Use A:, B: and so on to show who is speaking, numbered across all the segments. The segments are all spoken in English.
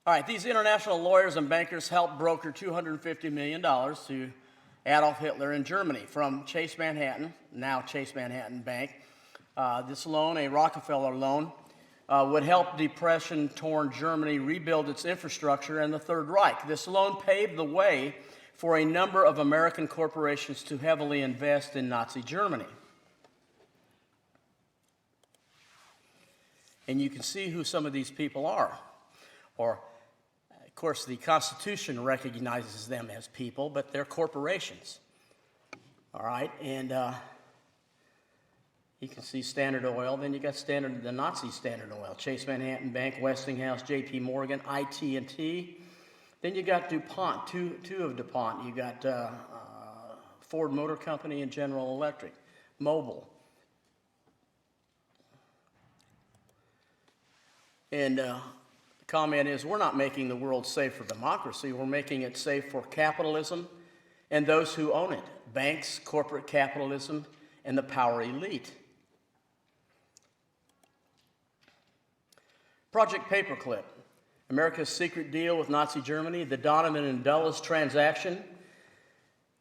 A: All right, these international lawyers and bankers helped broker $250 million to Adolf Hitler in Germany from Chase Manhattan, now Chase Manhattan Bank. This loan, a Rockefeller loan, would help depression-torn Germany rebuild its infrastructure and the Third Reich. This loan paved the way for a number of American corporations to heavily invest in Nazi Germany. And you can see who some of these people are. Or, of course, the Constitution recognizes them as people, but they're corporations. All right, and you can see Standard Oil. Then you got the Nazi Standard Oil, Chase Manhattan Bank, Westinghouse, J.P. Morgan, IT&T. Then you got DuPont, two of DuPont. You got Ford Motor Company and General Electric, Mobil. And the comment is, we're not making the world safe for democracy. We're making it safe for capitalism and those who own it, banks, corporate capitalism, and the power elite. Project Paperclip, America's secret deal with Nazi Germany, the Donovan and Dulles transaction.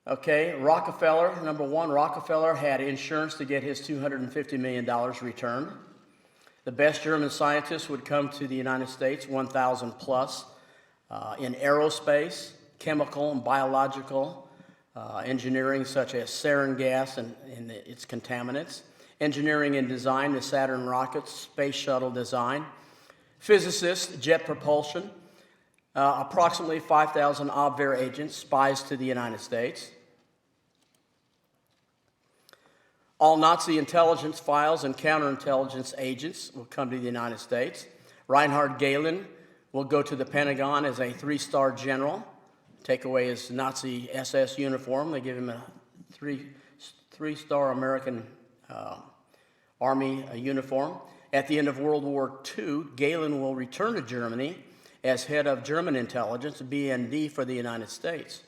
A: Okay, Rockefeller, number one, Rockefeller had insurance to get his $250 million returned. The best German scientists would come to the United States, 1,000 plus, in aerospace, chemical and biological, engineering such as sarin gas and its contaminants, engineering and design, the Saturn rockets, space shuttle design, physicists, jet propulsion, approximately 5,000 Abwehr agents, spies to the United States. All Nazi intelligence files and counterintelligence agents will come to the United States. Reinhard Gehlen will go to the Pentagon as a 3-star general, take away his Nazi SS uniform. They give him a three-star American Army uniform. At the end of World War II, Gehlen will return to Germany as head of German intelligence, BND, for the United States.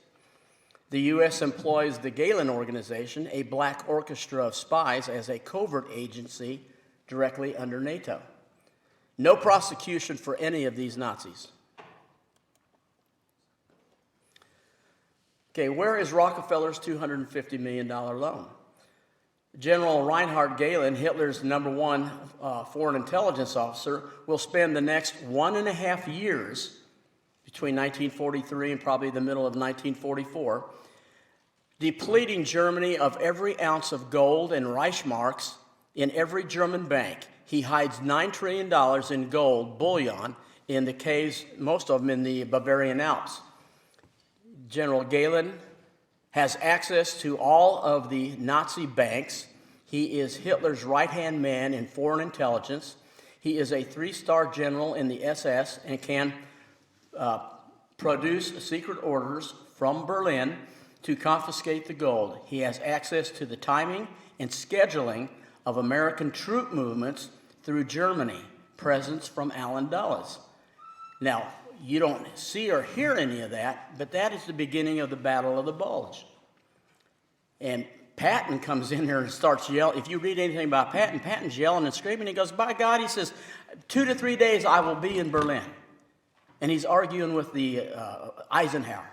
A: The U.S. employs the Gehlen Organization, a black orchestra of spies, as a covert agency directly under NATO. No prosecution for any of these Nazis. Okay, where is Rockefeller's $250 million loan? General Reinhard Gehlen, Hitler's number one foreign intelligence officer, will spend the next 1.5 years, between 1943 and probably the middle of 1944, depleting Germany of every ounce of gold and Reichsmarks in every German bank. He hides $9 trillion in gold bullion in the caves, most of them in the Bavarian Alps. General Gehlen has access to all of the Nazi banks. He is Hitler's right-hand man in foreign intelligence. He is a 3-star general in the SS and can produce secret orders from Berlin to confiscate the gold. He has access to the timing and scheduling of American troop movements through Germany, presence from Allen Dulles. Now, you don't see or hear any of that, but that is the beginning of the Battle of the Bulge. And Patton comes in there and starts yelling. If you read anything about Patton, Patton's yelling and screaming. He goes, by God, he says, 2 to 3 days I will be in Berlin. And he's arguing with the Eisenhower.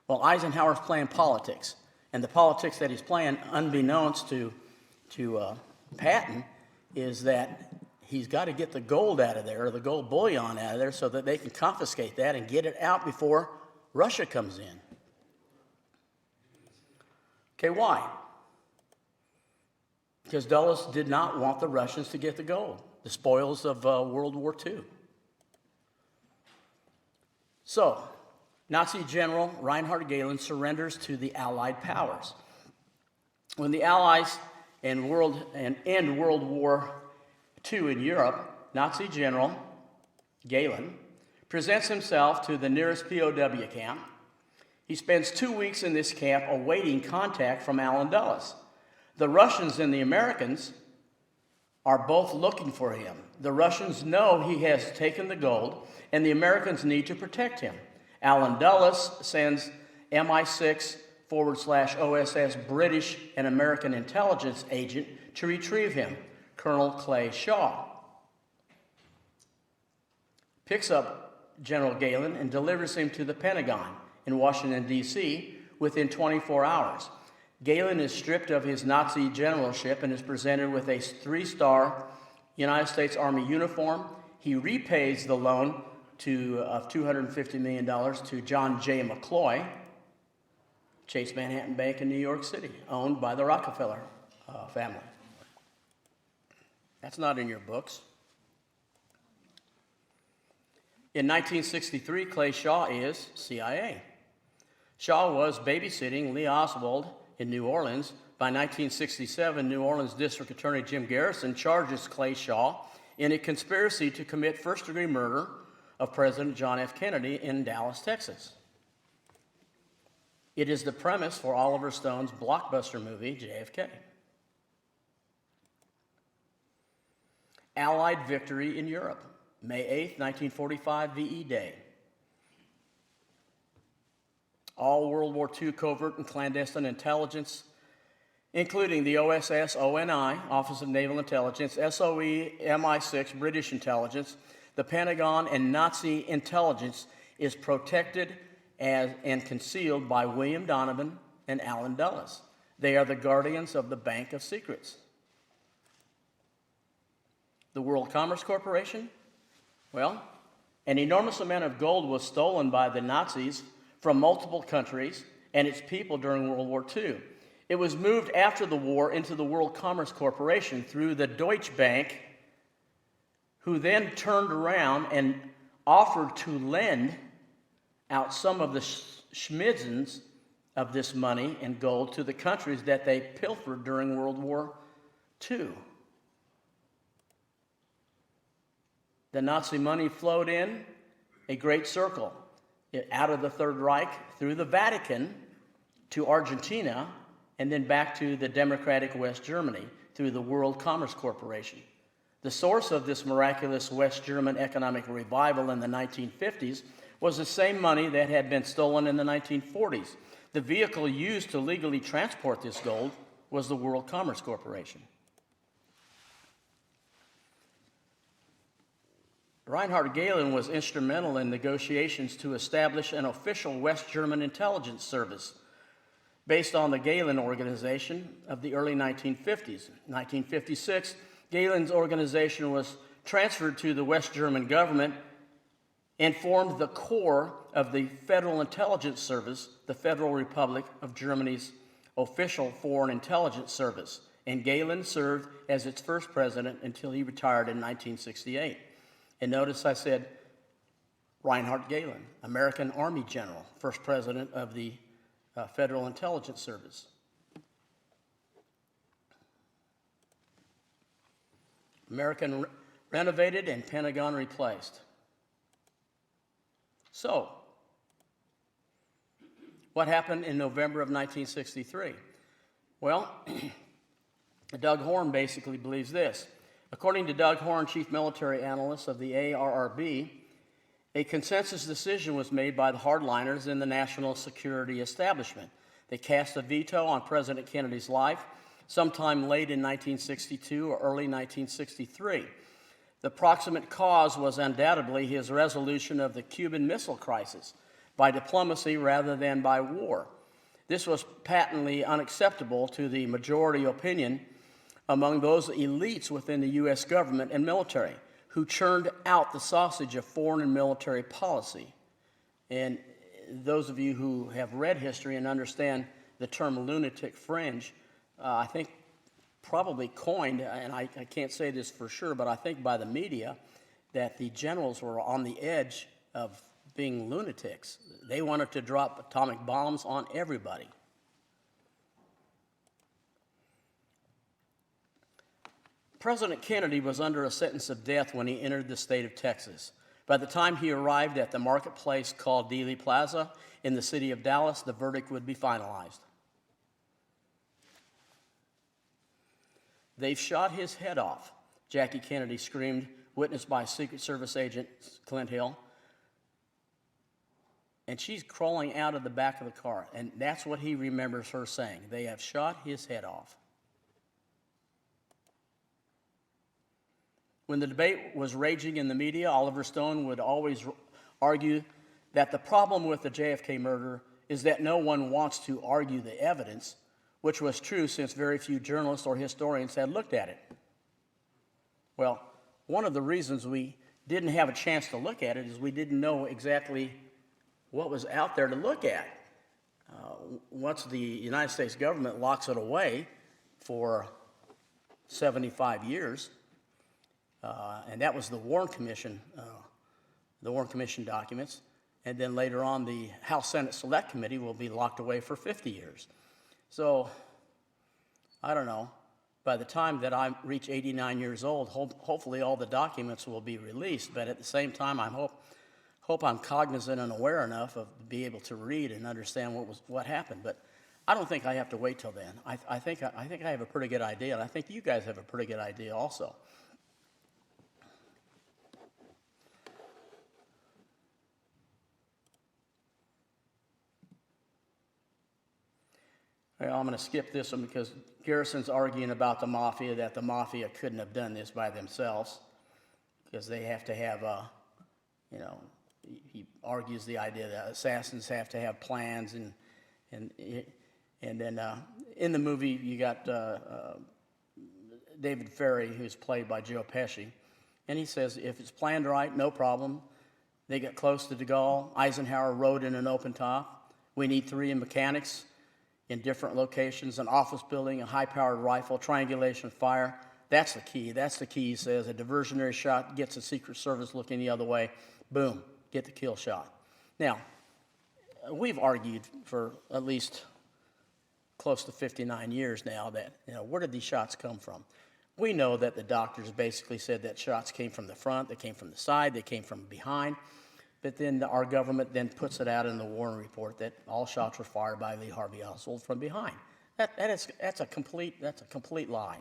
A: Well, Eisenhower's playing politics. And the politics that he's playing, unbeknownst to Patton, is that he's got to get the gold out of there, or the gold bullion out of there, so that they can confiscate that and get it out before Russia comes in. Okay, why? Because Dulles did not want the Russians to get the gold, the spoils of World War II. So, Nazi General Reinhard Gehlen surrenders to the Allied powers. When the Allies end World War II in Europe, Nazi General Gehlen presents himself to the nearest POW camp. He spends 2 weeks in this camp awaiting contact from Allen Dulles. The Russians and the Americans are both looking for him. The Russians know he has taken the gold, and the Americans need to protect him. Allen Dulles sends MI6/OSS British and American intelligence agent to retrieve him, Colonel Clay Shaw. Picks up General Galen and delivers him to the Pentagon in Washington, D.C. within 24 hours. Galen is stripped of his Nazi generalship and is presented with a 3-star United States Army uniform. He repays the loan of $250 million to John J. McCloy, Chase Manhattan Bank in New York City, owned by the Rockefeller family. That's not in your books. In 1963, Clay Shaw is CIA. Shaw was babysitting Lee Oswald in New Orleans. By 1967, New Orleans District Attorney Jim Garrison charges Clay Shaw in a conspiracy to commit first-degree murder of President John F. Kennedy in Dallas, Texas. It is the premise for Oliver Stone's blockbuster movie, JFK. Allied victory in Europe, May 8, 1945, VE Day. All World War II covert and clandestine intelligence, including the OSS, ONI, Office of Naval Intelligence, SOE, MI6, British intelligence, the Pentagon, and Nazi intelligence, is protected and concealed by William Donovan and Allen Dulles. They are the guardians of the Bank of Secrets. The World Commerce Corporation? Well, an enormous amount of gold was stolen by the Nazis from multiple countries and its people during World War II. It was moved after the war into the World Commerce Corporation through the Deutsche Bank, who then turned around and offered to lend out some of the schmidzens of this money and gold to the countries that they pilfered during World War II. The Nazi money flowed in a great circle out of the Third Reich through the Vatican to Argentina and then back to the Democratic West Germany through the World Commerce Corporation. The source of this miraculous West German economic revival in the 1950s was the same money that had been stolen in the 1940s. The vehicle used to legally transport this gold was the World Commerce Corporation. Reinhard Gehlen was instrumental in negotiations to establish an official West German intelligence service based on the Gehlen Organization of the early 1950s. In 1956, Gehlen's organization was transferred to the West German government and formed the core of the Federal Intelligence Service, the Federal Republic of Germany's official foreign intelligence service. And Gehlen served as its first president until he retired in 1968. And notice I said Reinhard Gehlen, American Army General, first president of the Federal Intelligence Service. American renovated and Pentagon replaced. So, what happened in November of 1963? Well, Doug Horne basically believes this. According to Doug Horne, chief military analyst of the ARRB, a consensus decision was made by the hardliners in the national security establishment. They cast a veto on President Kennedy's life sometime late in 1962 or early 1963. The proximate cause was undoubtedly his resolution of the Cuban Missile Crisis by diplomacy rather than by war. This was patently unacceptable to the majority opinion among those elites within the U.S. government and military who churned out the sausage of foreign and military policy. And those of you who have read history and understand the term lunatic fringe, I think probably coined, and I can't say this for sure, but I think by the media, that the generals were on the edge of being lunatics. They wanted to drop atomic bombs on everybody. President Kennedy was under a sentence of death when he entered the state of Texas. By the time he arrived at the marketplace called Dealey Plaza in the city of Dallas, the verdict would be finalized. "They've shot his head off," Jackie Kennedy screamed, witnessed by Secret Service agent Clint Hill. And she's crawling out of the back of the car, and that's what he remembers her saying. "They have shot his head off." When the debate was raging in the media, Oliver Stone would always argue that the problem with the JFK murder is that no one wants to argue the evidence, which was true since very few journalists or historians had looked at it. Well, one of the reasons we didn't have a chance to look at it is we didn't know exactly what was out there to look at. Once the United States government locks it away for 75 years, and that was the Warren Commission documents, and then later on the House Senate Select Committee will be locked away for 50 years. So, I don't know, by the time that I reach 89 years old, hopefully all the documents will be released, but at the same time I hope I'm cognizant and aware enough of be able to read and understand what happened. But I don't think I have to wait till then. I think I have a pretty good idea, and I think you guys have a pretty good idea also. Well, I'm going to skip this one because Garrison's arguing about the mafia, that the mafia couldn't have done this by themselves because they have to have, he argues the idea that assassins have to have plans, and then in the movie you got David Ferry, who's played by Joe Pesci, and he says if it's planned right, no problem. They get close to de Gaulle. Eisenhower rode in an open top. We need 3 mechanics in different locations, an office building, a high-powered rifle, triangulation fire. That's the key. That's the key, he says. A diversionary shot gets the Secret Service looking the other way. Boom, get the kill shot. Now, we've argued for at least close to 59 years now that, where did these shots come from? We know that the doctors basically said that shots came from the front, they came from the side, they came from behind. But then our government then puts it out in the Warren report that all shots were fired by Lee Harvey Oswald from behind. That's a complete lie.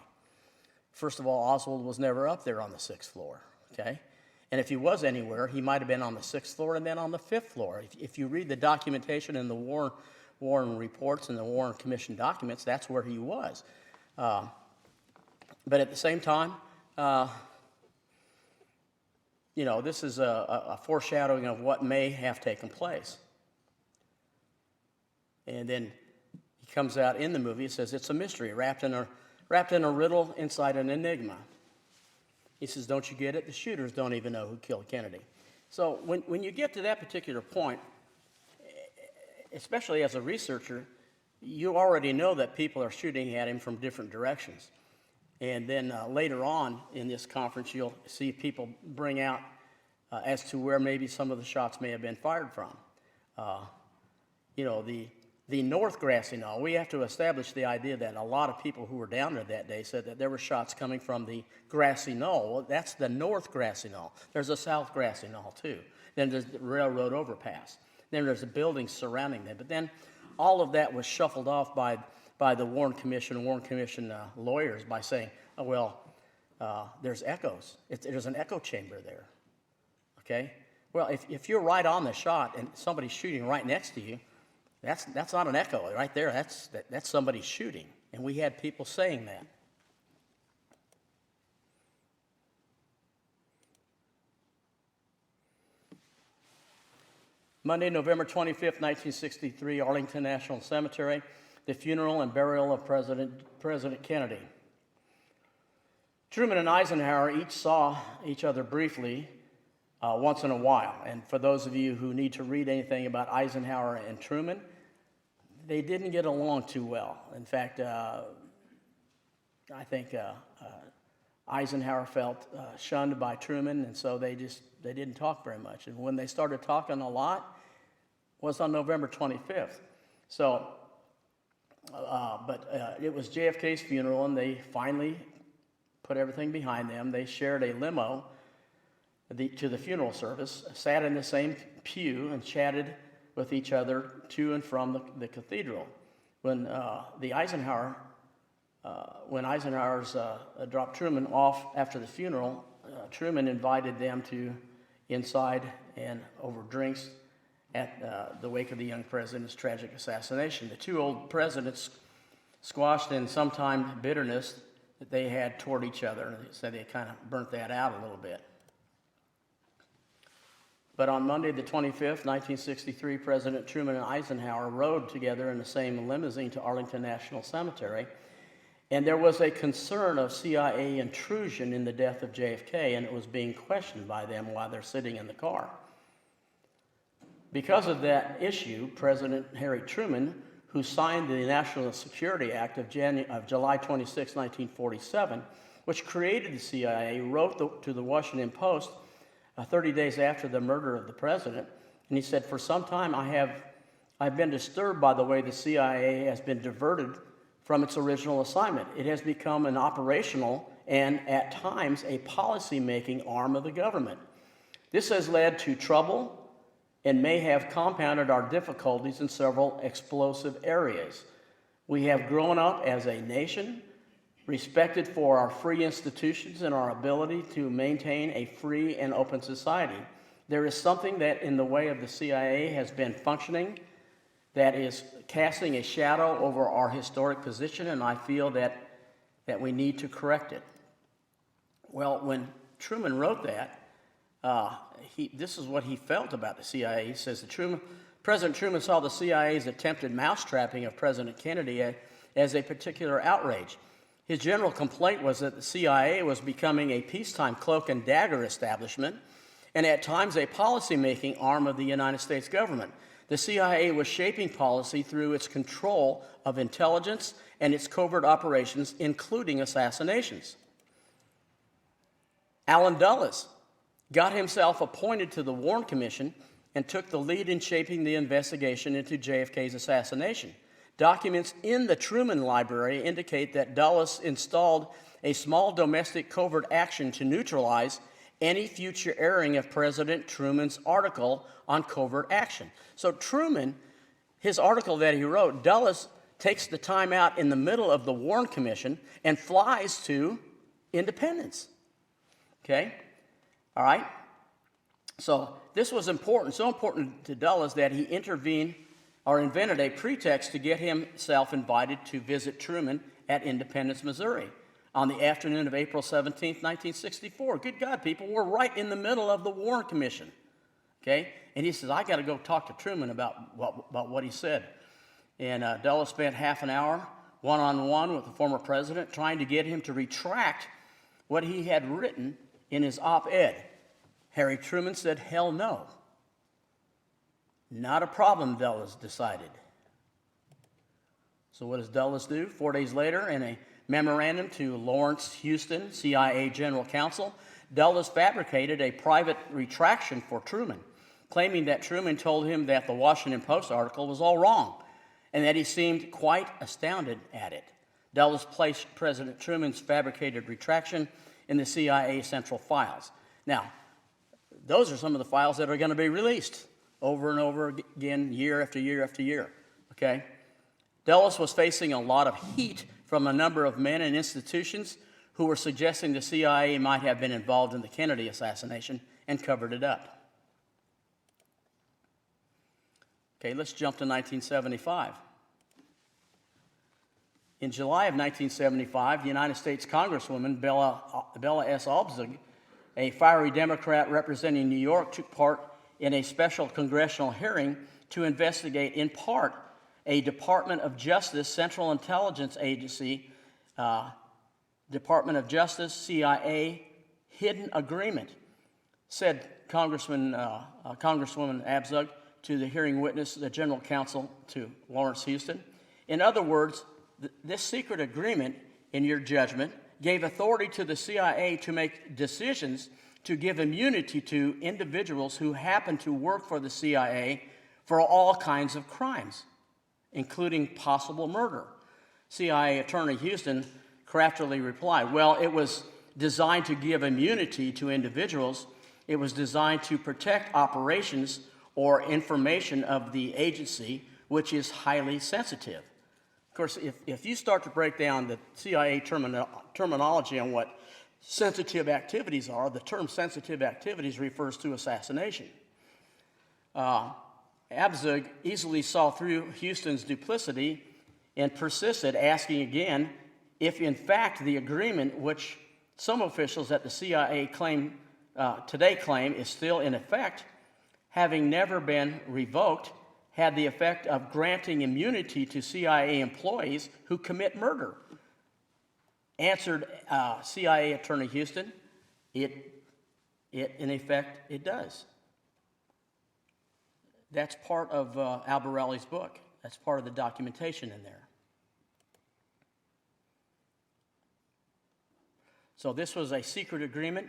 A: First of all, Oswald was never up there on the 6th floor, okay? And if he was anywhere, he might have been on the 6th floor and then on the 5th floor. If you read the documentation in the Warren reports and the Warren Commission documents, that's where he was. But at the same time, this is a foreshadowing of what may have taken place. And then he comes out in the movie, it says it's a mystery, wrapped in a riddle inside an enigma. He says, don't you get it? The shooters don't even know who killed Kennedy. So when you get to that particular point, especially as a researcher, you already know that people are shooting at him from different directions. And then later on in this conference, you'll see people bring out as to where maybe some of the shots may have been fired from. The North Grassy Knoll, we have to establish the idea that a lot of people who were down there that day said that there were shots coming from the Grassy Knoll. Well, that's the North Grassy Knoll. There's a South Grassy Knoll, too. Then there's the railroad overpass. Then there's the buildings surrounding them. But then all of that was shuffled off by the Warren Commission lawyers by saying, there's echoes. There's an echo chamber there, okay? Well, if you're right on the shot and somebody's shooting right next to you, that's not an echo right there. That's somebody shooting, and we had people saying that. Monday, November 25th, 1963, Arlington National Cemetery, the funeral and burial of President Kennedy. Truman and Eisenhower each saw each other briefly once in a while. And for those of you who need to read anything about Eisenhower and Truman, they didn't get along too well. In fact, I think Eisenhower felt shunned by Truman, and so they didn't talk very much. And when they started talking a lot was on November 25th. So, but it was JFK's funeral, and they finally put everything behind them. They shared a limo to the funeral service, sat in the same pew, and chatted with each other to and from the cathedral. When Eisenhower's dropped Truman off after the funeral, Truman invited them to inside and over drinks at the wake of the young president's tragic assassination. The two old presidents squashed in sometime bitterness that they had toward each other, and they said they kind of burnt that out a little bit. But on Monday, the 25th, 1963, President Truman and Eisenhower rode together in the same limousine to Arlington National Cemetery. And there was a concern of CIA intrusion in the death of JFK, and it was being questioned by them while they're sitting in the car. Because of that issue, President Harry Truman, who signed the National Security Act of July 26, 1947, which created the CIA, wrote to the Washington Post 30 days after the murder of the president, and he said, "For some time I've been disturbed by the way the CIA has been diverted from its original assignment. It has become an operational and, at times, a policy-making arm of the government. This has led to trouble and may have compounded our difficulties in several explosive areas. We have grown up as a nation, respected for our free institutions and our ability to maintain a free and open society. There is something that, in the way of the CIA, has been functioning that is casting a shadow over our historic position, and I feel that we need to correct it." Well, when Truman wrote that, this is what he felt about the CIA. He says, President Truman saw the CIA's attempted mousetrapping of President Kennedy as a particular outrage. His general complaint was that the CIA was becoming a peacetime cloak and dagger establishment, and at times a policy-making arm of the United States government. The CIA was shaping policy through its control of intelligence and its covert operations, including assassinations. Allen Dulles got himself appointed to the Warren Commission and took the lead in shaping the investigation into JFK's assassination. Documents in the Truman Library indicate that Dulles installed a small domestic covert action to neutralize any future airing of President Truman's article on covert action. So Truman, his article that he wrote, Dulles takes the time out in the middle of the Warren Commission and flies to Independence. Okay? All right? So this was important, so important to Dulles that he invented a pretext to get himself invited to visit Truman at Independence, Missouri, on the afternoon of April 17, 1964. Good God, people, we're right in the middle of the Warren Commission, okay? And he says, I got to go talk to Truman about what he said. And Dulles spent half an hour one-on-one with the former president trying to get him to retract what he had written in his op-ed. Harry Truman said, hell no. Not a problem, Dulles decided. So what does Dulles do? 4 days later, in a memorandum to Lawrence Houston, CIA General Counsel, Dulles fabricated a private retraction for Truman, claiming that Truman told him that the Washington Post article was all wrong, and that he seemed quite astounded at it. Dulles placed President Truman's fabricated retraction in the CIA central files. Now, those are some of the files that are going to be released over and over again, year after year after year, okay? Dulles was facing a lot of heat from a number of men and institutions who were suggesting the CIA might have been involved in the Kennedy assassination and covered it up. Okay, let's jump to 1975. In July of 1975, the United States Congresswoman Bella S. Obzug, a fiery Democrat representing New York, took part in a special congressional hearing to investigate, in part, a Department of Justice Central Intelligence Agency, Department of Justice, CIA, hidden agreement, said Congresswoman Obzug to the hearing witness, the General Counsel to Lawrence Houston. In other words, this secret agreement, in your judgment, gave authority to the CIA to make decisions to give immunity to individuals who happen to work for the CIA for all kinds of crimes, including possible murder. CIA Attorney Houston craftily replied, well, it was designed to give immunity to individuals. It was designed to protect operations or information of the agency, which is highly sensitive. Of course, if you start to break down the CIA terminology on what sensitive activities are, the term sensitive activities refers to assassination. Obzug easily saw through Houston's duplicity and persisted, asking again if, in fact, the agreement which some officials at the CIA today claim is still in effect, having never been revoked, had the effect of granting immunity to CIA employees who commit murder. Answered CIA Attorney Houston, it in effect, it does. That's part of Albarelli's book. That's part of the documentation in there. So this was a secret agreement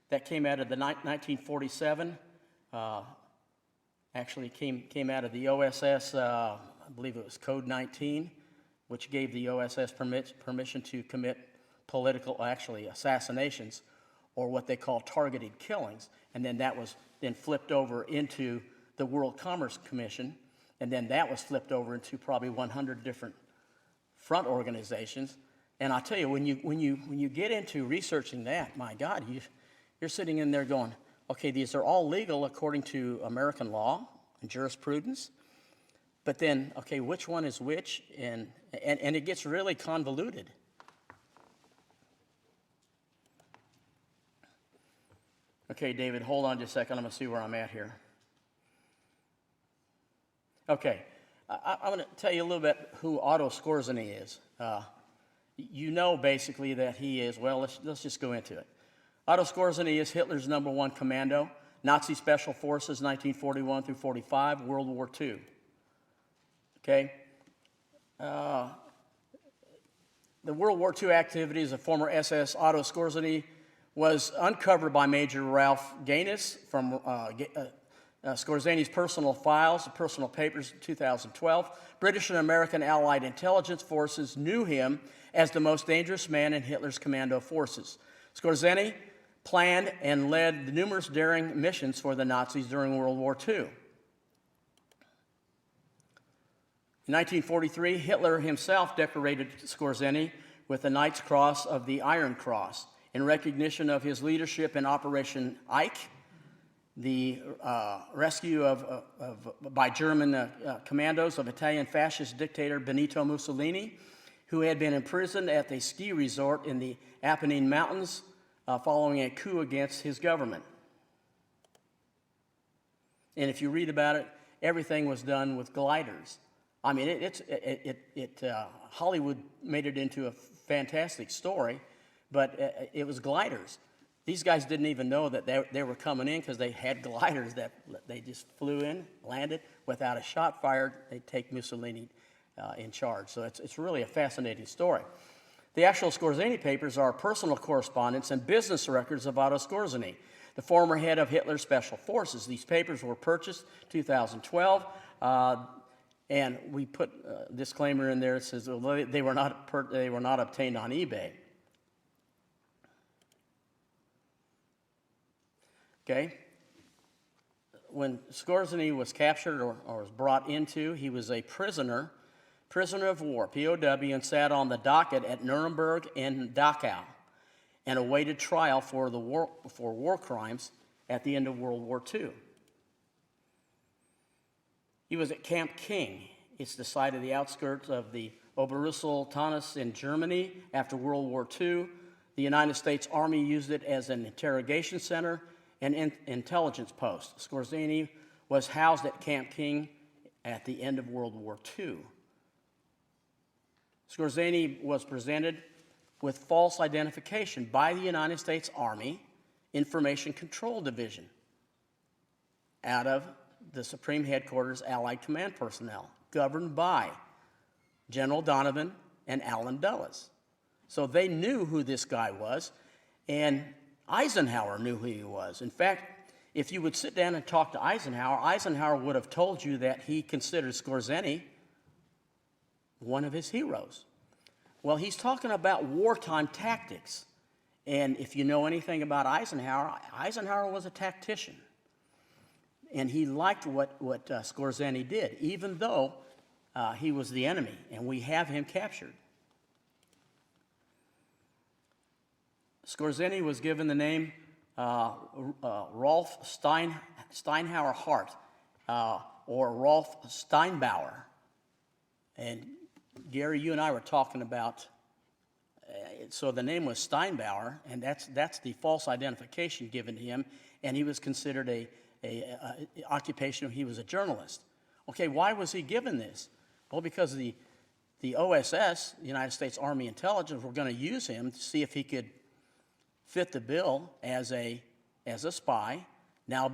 A: that came out of the 1947. Actually came out of the OSS, I believe it was Code 19, which gave the OSS permission to commit political, actually assassinations, or what they call targeted killings. And then that was then flipped over into the World Commerce Commission, and then that was flipped over into probably 100 different front organizations. And I'll tell you, when you get into researching that, my God, you're sitting in there going, okay, these are all legal according to American law and jurisprudence, but then, okay, which one is which? And it gets really convoluted. Okay, David, hold on just a second. I'm going to see where I'm at here. Okay, I'm going to tell you a little bit who Otto Skorzeny is. You know basically that he is, well, let's just go into it. Otto Skorzeny is Hitler's #1 commando, Nazi Special Forces 1941 through 45, World War II. Okay? The World War II activities of former SS Otto Skorzeny was uncovered by Major Ralph Gaines from Skorzeny's personal files, personal papers, 2012. British and American Allied intelligence forces knew him as the most dangerous man in Hitler's commando forces. Skorzeny planned and led numerous daring missions for the Nazis during World War II. In 1943, Hitler himself decorated Skorzeny with the Knight's Cross of the Iron Cross in recognition of his leadership in Operation Ike, the rescue by German commandos of Italian fascist dictator Benito Mussolini, who had been imprisoned at the ski resort in the Apennine Mountains following a coup against his government. And if you read about it, everything was done with gliders. I mean, Hollywood made it into a fantastic story, but it was gliders. These guys didn't even know that they were coming in because they had gliders that they just flew in, landed, without a shot fired. They'd take Mussolini in charge. So it's really a fascinating story. The actual Skorzeny papers are personal correspondence and business records of Otto Skorzeny, the former head of Hitler's Special Forces. These papers were purchased 2012, and we put a disclaimer in there that says they were not obtained on eBay. Okay? When Skorzeny was captured or was brought into, he was a prisoner of war, POW, and sat on the docket at Nuremberg and Dachau and awaited trial for war crimes at the end of World War II. He was at Camp King. It's the site of the outskirts of the Oberrussel-Taunus in Germany after World War II. The United States Army used it as an interrogation center and intelligence post. Skorzeny was housed at Camp King at the end of World War II. Skorzeny was presented with false identification by the United States Army Information Control Division out of the Supreme Headquarters Allied Command Personnel, governed by General Donovan and Allen Dulles. So they knew who this guy was, and Eisenhower knew who he was. In fact, if you would sit down and talk to Eisenhower, Eisenhower would have told you that he considered Skorzeny one of his heroes. Well, he's talking about wartime tactics. And if you know anything about Eisenhower, Eisenhower was a tactician. And he liked what Skorzeny did, even though he was the enemy, and we have him captured. Skorzeny was given the name Rolf Steinhauer Hart, or Rolf Steinbauer. And Gary, you and I were talking about, so the name was Steinbauer, and that's the false identification given to him, and he was considered occupation. He was a journalist. Okay, why was he given this? Well, because the OSS, the United States Army Intelligence, were going to use him to see if he could fit the bill as a spy, now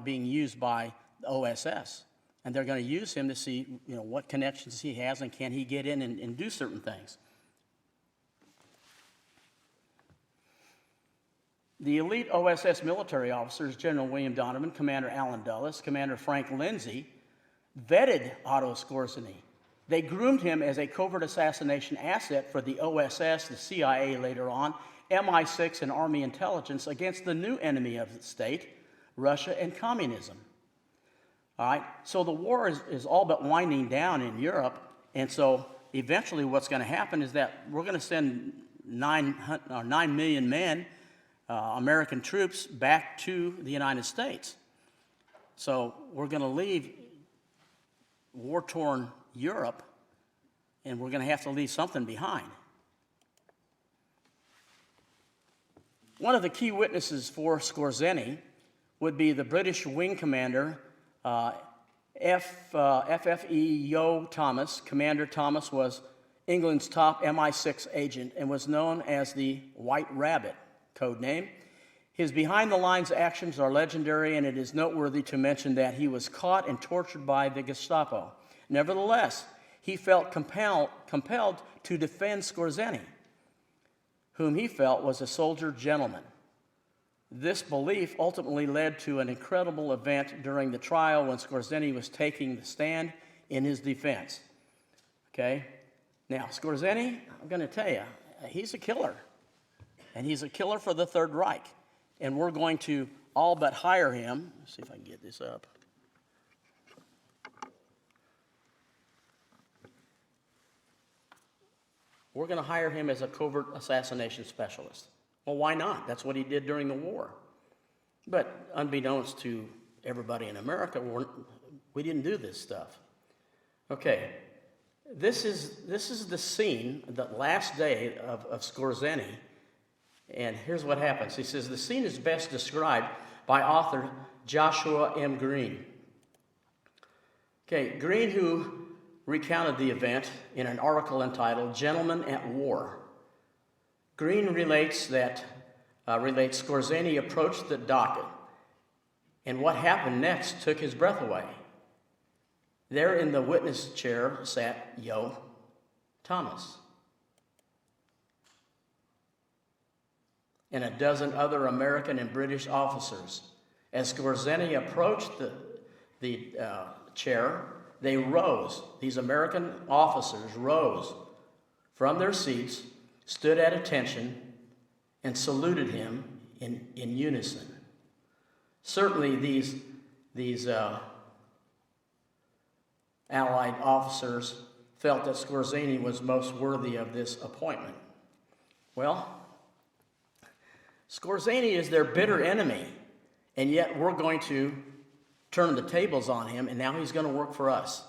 A: being used by the OSS. And they're going to use him to see, what connections he has and can he get in and do certain things. The elite OSS military officers, General William Donovan, Commander Allen Dulles, Commander Frank Lindsay, vetted Otto Skorzeny. They groomed him as a covert assassination asset for the OSS, the CIA later on, MI6, and Army intelligence against the new enemy of the state, Russia and communism. All right, so the war is all but winding down in Europe, and so eventually what's going to happen is that we're going to send 9 million men, American troops, back to the United States. So we're going to leave war-torn Europe, and we're going to have to leave something behind. One of the key witnesses for Skorzeny would be the British wing commander, FFE Yo Thomas. Commander Thomas was England's top MI6 agent and was known as the White Rabbit, code name. His behind-the-lines actions are legendary, and it is noteworthy to mention that he was caught and tortured by the Gestapo. Nevertheless, he felt compelled to defend Skorzeny, whom he felt was a soldier gentleman. This belief ultimately led to an incredible event during the trial when Skorzeny was taking the stand in his defense. Okay? Now, Skorzeny, I'm going to tell you, he's a killer. And he's a killer for the Third Reich. And we're going to all but hire him. Let's see if I can get this up. We're going to hire him as a covert assassination specialist. Well, why not? That's what he did during the war. But unbeknownst to everybody in America, we didn't do this stuff. Okay, this is the scene, the last day of Skorzeny, and here's what happens. He says, the scene is best described by author Joshua M. Green. Okay, Green, who recounted the event in an article entitled Gentlemen at War. Green relates Skorzeny approached the docket, and what happened next took his breath away. There in the witness chair sat Yo Thomas and a dozen other American and British officers. As Skorzeny approached the chair, they rose. These American officers rose from their seats, stood at attention, and saluted him in unison. Certainly these Allied officers felt that Skorzeny was most worthy of this appointment. Well, Skorzeny is their bitter enemy, and yet we're going to turn the tables on him, and now he's going to work for us.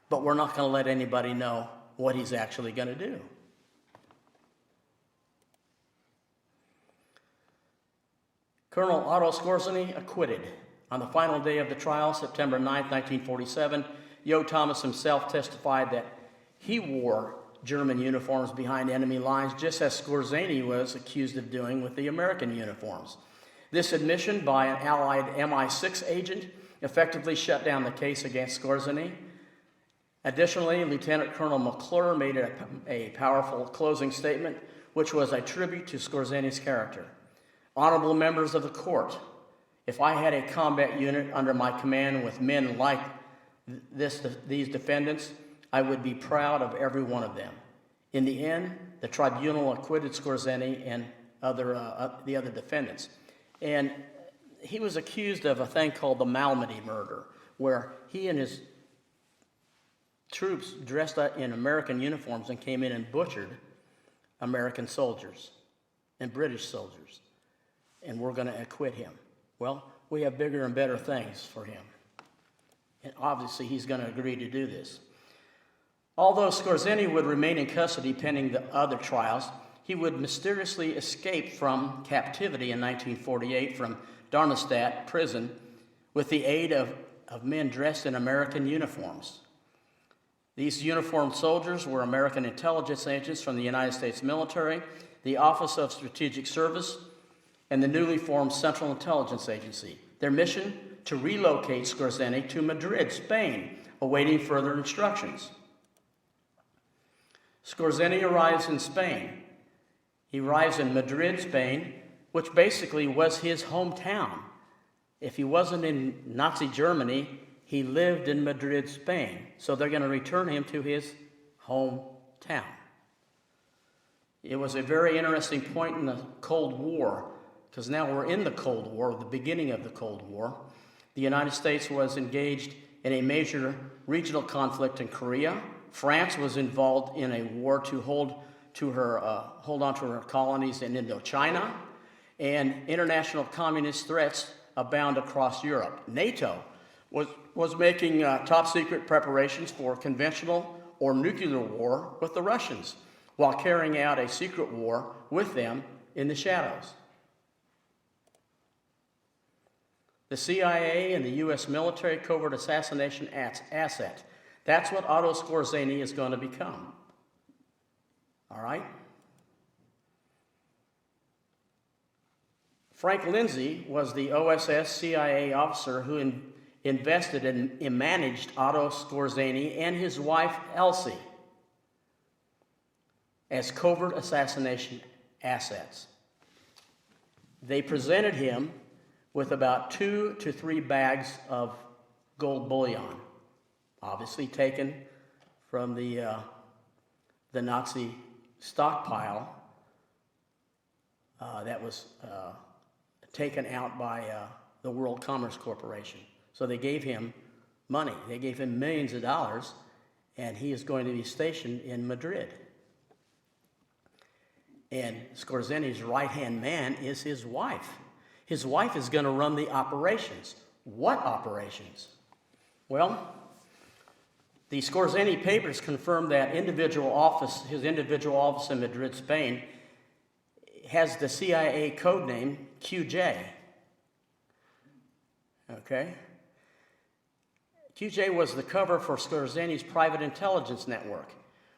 A: But we're not going to let anybody know what he's actually going to do. Colonel Otto Skorzeny acquitted. On the final day of the trial, September 9, 1947, Yo Thomas himself testified that he wore German uniforms behind enemy lines, just as Skorzeny was accused of doing with the American uniforms. This admission by an Allied MI6 agent effectively shut down the case against Skorzeny. Additionally, Lieutenant Colonel McClure made a powerful closing statement, which was a tribute to Skorzeny's character. Honorable members of the court, if I had a combat unit under my command with men like these defendants, I would be proud of every one of them. In the end, the tribunal acquitted Skorzeny and the other defendants. And he was accused of a thing called the Malmedy murder, where he and his troops dressed up in American uniforms and came in and butchered American soldiers and British soldiers. And we're going to acquit him. Well, we have bigger and better things for him. And obviously, he's going to agree to do this. Although Skorzeny would remain in custody pending the other trials, he would mysteriously escape from captivity in 1948 from Darmstadt prison, with the aid of men dressed in American uniforms. These uniformed soldiers were American intelligence agents from the United States military, the Office of Strategic Service, and the newly formed Central Intelligence Agency. Their mission, to relocate Scorzeni to Madrid, Spain, awaiting further instructions. Scorzeni arrives in Spain. He arrives in Madrid, Spain, which basically was his hometown. If he wasn't in Nazi Germany, he lived in Madrid, Spain. So they're going to return him to his hometown. It was a very interesting point in the Cold War, because now we're in the Cold War, the beginning of the Cold War. The United States was engaged in a major regional conflict in Korea. France was involved in a war to hold on to her colonies in Indochina, and international communist threats abound across Europe. NATO was making top secret preparations for conventional or nuclear war with the Russians, while carrying out a secret war with them in the shadows. The CIA and the U.S. military covert assassination asset. That's what Otto Scorzeni is going to become. All right? Frank Lindsay was the OSS CIA officer who invested and managed Otto Scorzeni and his wife Elsie as covert assassination assets. They presented him with about 2 to 3 bags of gold bullion, obviously taken from the Nazi stockpile that was taken out by the World Commerce Corporation. So they gave him money. They gave him millions of dollars, and he is going to be stationed in Madrid. And Scorzeni's right-hand man is his wife. His wife is going to run the operations. What operations? Well, the Scorzeni papers confirm that his individual office in Madrid, Spain, has the CIA code name QJ. Okay? QJ was the cover for Scorzeni's private intelligence network,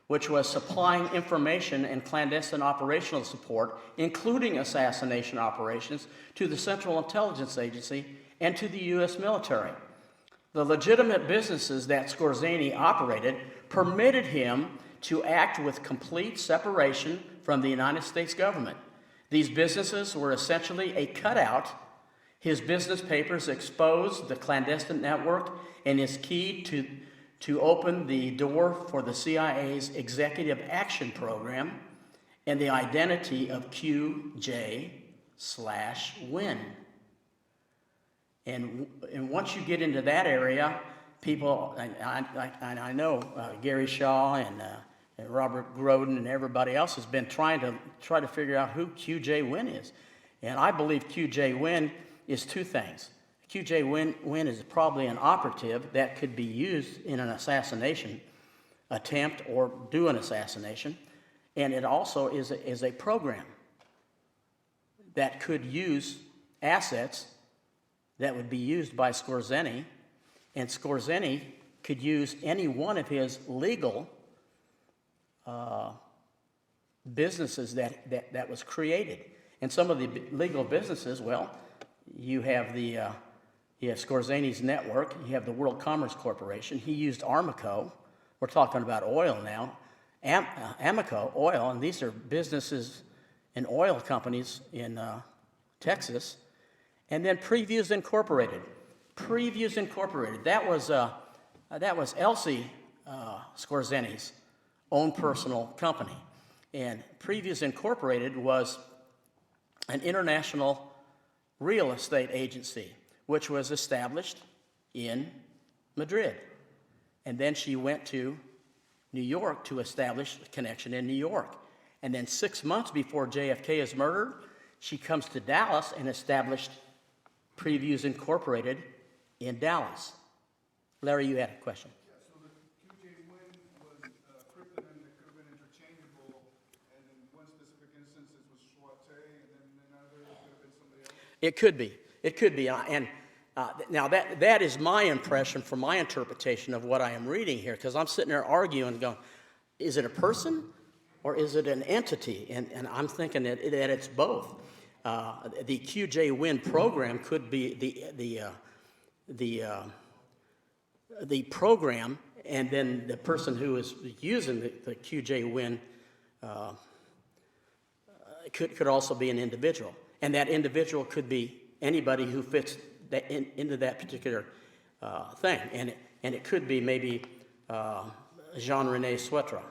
A: which was supplying information and clandestine operational support, including assassination operations, to the Central Intelligence Agency and to the U.S. military. The legitimate businesses that Scorzeni operated permitted him to act with complete separation from the United States government. These businesses were essentially a cutout. His business papers exposed the clandestine network and is key to open the door for the CIA's Executive Action Program and the identity of QJ/Win. And once you get into that area, people, I know Gary Shaw and Robert Groden and everybody else has been trying to figure out who QJ Win is. And I believe QJ Win is 2 things. QJ Win is probably an operative that could be used in an assassination attempt or do an assassination. And it also is a program that could use assets that would be used by Scorzeni, and Scorzeni could use any one of his legal businesses that was created. And some of the legal businesses, well, you have Scorzeni's network, you have the World Commerce Corporation. He used Armaco. We're talking about oil now. Amoco Oil, and these are businesses and oil companies in Texas. And then Previews Incorporated. Previews Incorporated. That was Elsie Scorzeni's own personal company. And Previews Incorporated was an international real estate agency, which was established in Madrid. And then she went to New York to establish a connection in New York. And then 6 months before JFK is murdered, she comes to Dallas and established Previews Incorporated in Dallas. Larry, you had a question.
B: Yeah, so the QJ Win was cryptonym that could have been interchangeable, and in one specific instance it was Schwarte, and then in another it could have been somebody else?
A: It could be. It could be. And Now, that is my impression from my interpretation of what I am reading here, because I'm sitting there arguing, going, is it a person or is it an entity? And I'm thinking that it's both. The QJ Win program could be the program, and then the person who is using the QJ Win could also be an individual. And that individual could be anybody who fits into that particular thing. And it could be maybe Jean-René Swetre.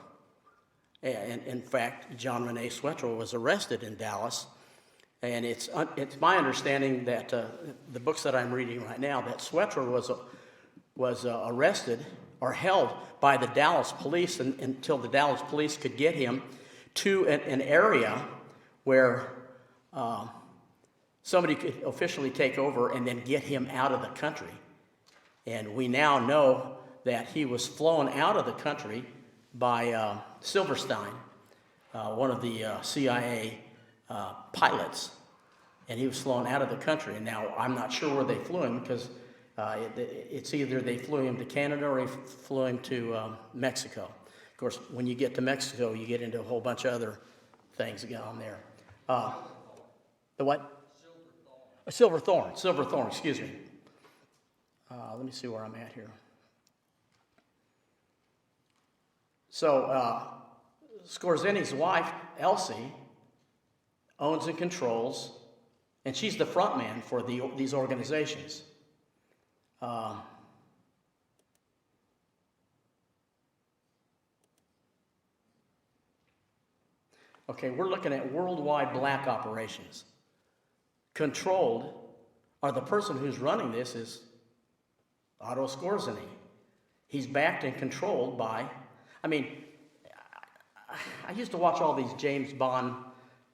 A: And in fact, Jean-René Swetre was arrested in Dallas. And it's my understanding that the books that I'm reading right now, that Swetre was arrested or held by the Dallas police until the Dallas police could get him to an area where somebody could officially take over and then get him out of the country. And we now know that he was flown out of the country by Silverstein, one of the CIA pilots. And he was flown out of the country. And now I'm not sure where they flew him, because it's either they flew him to Canada or they flew him to Mexico. Of course, when you get to Mexico, you get into a whole bunch of other things that go on there. The what? Silverthorne, excuse me. Let me see where I'm at here. So, Scorzeni's wife, Elsie, owns and controls, and she's the front man for these organizations. Okay, we're looking at worldwide black operations. Controlled, or the person who's running this is Otto Skorzeny. He's backed and controlled by, I used to watch all these James Bond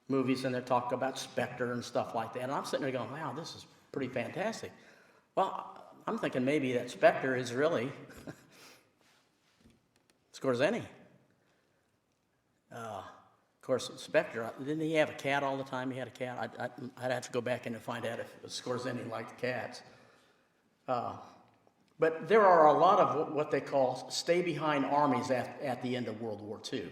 A: movies, and they talk about Spectre and stuff like that, and I'm sitting there going, wow, this is pretty fantastic. Well, I'm thinking maybe that Spectre is really Skorzeny. Of course, Spectre, didn't he have a cat all the time? He had a cat. I'd have to go back in and find out if Skorzeny liked cats. But there are a lot of what they call stay-behind armies at the end of World War II.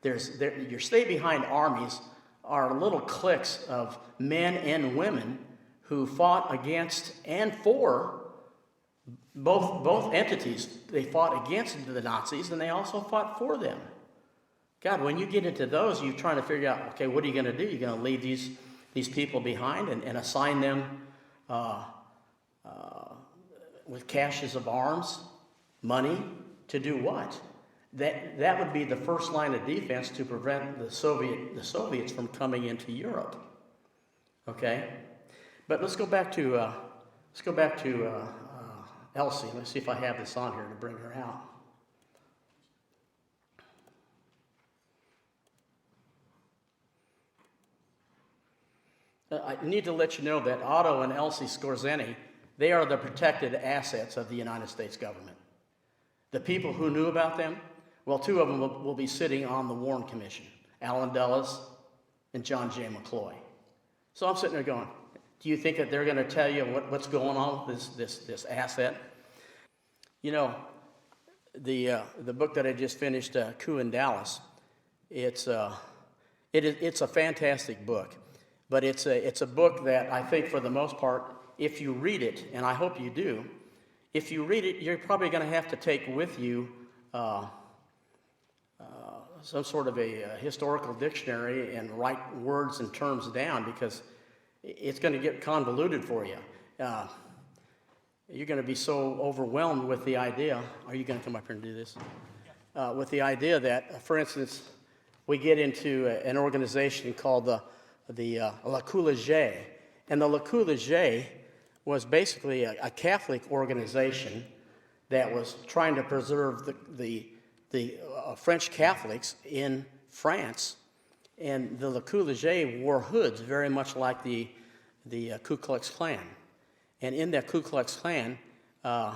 A: Your stay-behind armies are little cliques of men and women who fought against and for both entities. They fought against the Nazis, and they also fought for them. God, when you get into those, you're trying to figure out, okay, what are you going to do? You're going to leave these people behind and assign them with caches of arms, money, to do what? That would be the first line of defense to prevent the Soviets from coming into Europe. Okay, but let's go back to Elsie. Let's see if I have this on here to bring her out. I need to let you know that Otto and Elsie Skorzeny, they are the protected assets of the United States government. The people who knew about them, well, two of them will be sitting on the Warren Commission, Alan Dulles and John J. McCloy. So I'm sitting there going, do you think that they're going to tell you what's going on with this asset? You know, the book that I just finished, Coup in Dallas, it's a fantastic book. But it's a book that I think, for the most part, if you read it, and I hope you do, if you read it, you're probably going to have to take with you some sort of a historical dictionary and write words and terms down, because it's going to get convoluted for you. You're going to be so overwhelmed with the idea. Are you going to come up here and do this? With the idea that, for instance, we get into an organization called the La Coulagée. And the La Coulagée was basically a Catholic organization that was trying to preserve the French Catholics in France. And the La Coulagée wore hoods, very much like the Ku Klux Klan. And in that Ku Klux Klan, let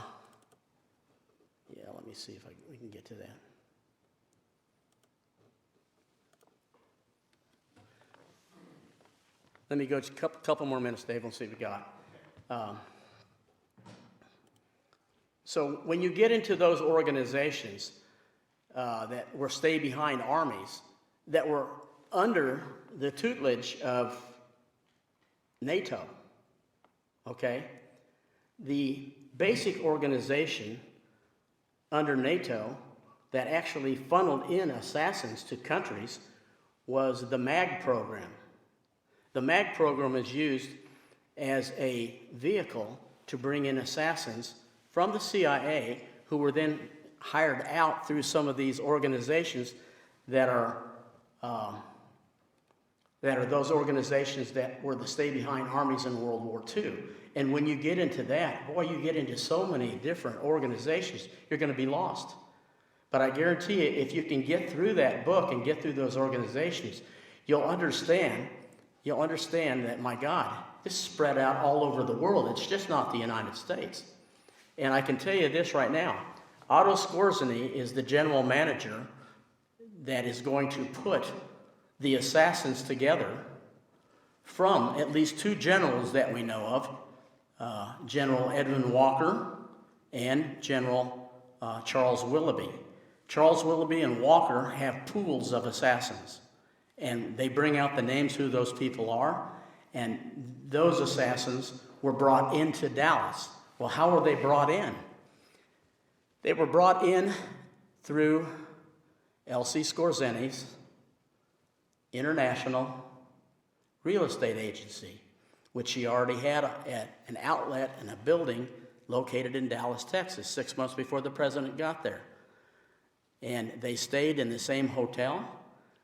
A: me see if we can get to that. Let me go just a couple more minutes, Dave. We'll see what we got. So when you get into those organizations that were stay-behind armies that were under the tutelage of NATO, okay? The basic organization under NATO that actually funneled in assassins to countries was the MAG program. The MAG program is used as a vehicle to bring in assassins from the CIA, who were then hired out through some of these organizations that are those organizations that were the stay-behind armies in World War II. And when you get into that, boy, you get into so many different organizations, you're going to be lost. But I guarantee you, if you can get through that book and get through those organizations, you'll understand that, my God, this is spread out all over the world. It's just not the United States. And I can tell you this right now, Otto Skorzeny is the general manager that is going to put the assassins together from at least two generals that we know of, General Edwin Walker and General Charles Willoughby. Charles Willoughby and Walker have pools of assassins, and they bring out the names who those people are, and those assassins were brought into Dallas. Well, how were they brought in? They were brought in through L.C. Skorzeny's international real estate agency, which he already had an outlet and a building located in Dallas, Texas, 6 months before the president got there. And they stayed in the same hotel.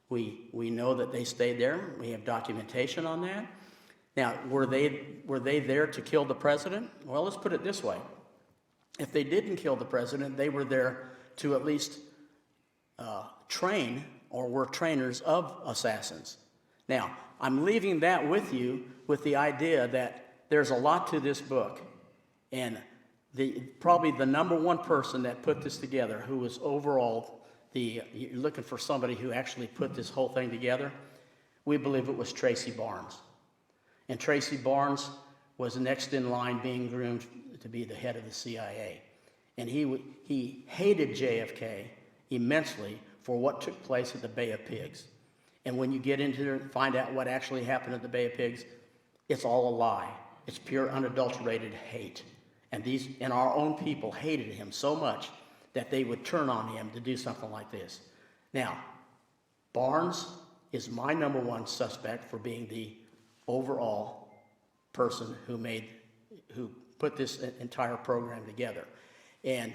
A: We know that they stayed there. We have documentation on that. Now, were they there to kill the president? Well, let's put it this way. If they didn't kill the president, they were there to at least train, or were trainers of assassins. Now, I'm leaving that with you with the idea that there's a lot to this book. And probably the number one person that put this together, who was overall you're looking for somebody who actually put this whole thing together, we believe it was Tracy Barnes. And Tracy Barnes was next in line being groomed to be the head of the CIA. And he hated JFK immensely for what took place at the Bay of Pigs. And when you get into there and find out what actually happened at the Bay of Pigs, it's all a lie. It's pure unadulterated hate. And our own people hated him so much that they would turn on him to do something like this. Now, Barnes is my number one suspect for being the overall person who put this entire program together. And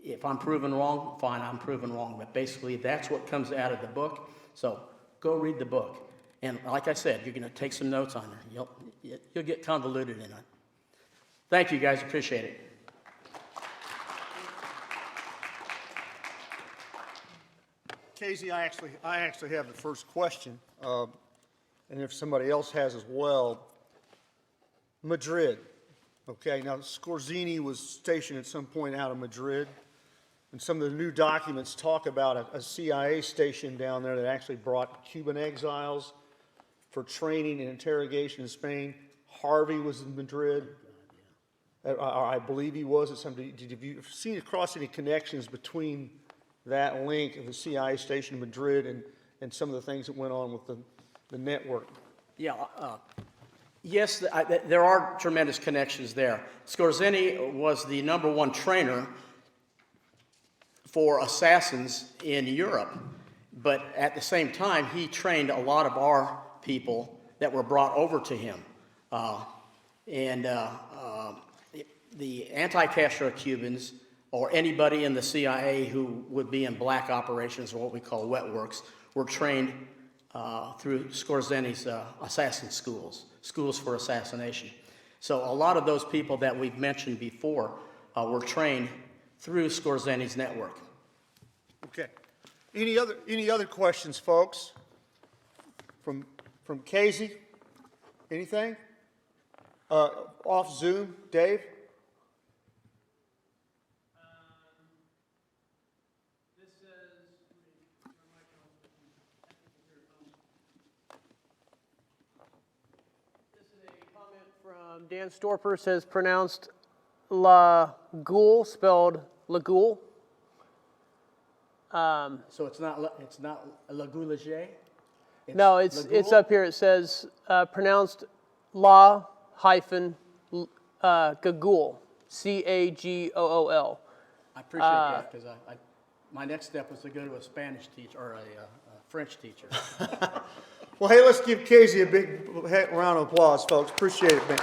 A: if I'm proven wrong, fine, I'm proven wrong. But basically, that's what comes out of the book. So go read the book. And like I said, you're going to take some notes on there. You'll get convoluted in it. Thank you, guys. Appreciate it.
C: Casey, I actually have the first question, and if somebody else has as well. Madrid. Okay, now Skorzeny was stationed at some point out of Madrid, and some of the new documents talk about a CIA station down there that actually brought Cuban exiles for training and interrogation in Spain. Harvey was in Madrid. I believe he was at some. Have you seen across any connections between that link of the CIA station in Madrid and some of the things that went on with the network?
A: Yeah. Yes, there are tremendous connections there. Skorzeny was the number one trainer for assassins in Europe, but at the same time, he trained a lot of our people that were brought over to him. The anti-Castro Cubans, or anybody in the CIA who would be in black operations, or what we call wet works, were trained through Skorzeny's assassin schools for assassination. So a lot of those people that we've mentioned before were trained through Skorzeny's network.
C: Okay. Any other questions, folks? From Casey? Anything? Off Zoom, Dave?
D: Dan Storper says pronounced Lagoule, spelled Lagoule.
A: So it's not Le Goulager?
D: No, it's
A: Lagoule?
D: up here. It says pronounced La hyphen Gagool, Cagool.
A: I appreciate that, because my next step was to go to a Spanish teacher, or a French teacher.
C: Well, hey, let's give Casey a big round of applause, folks. Appreciate it, man.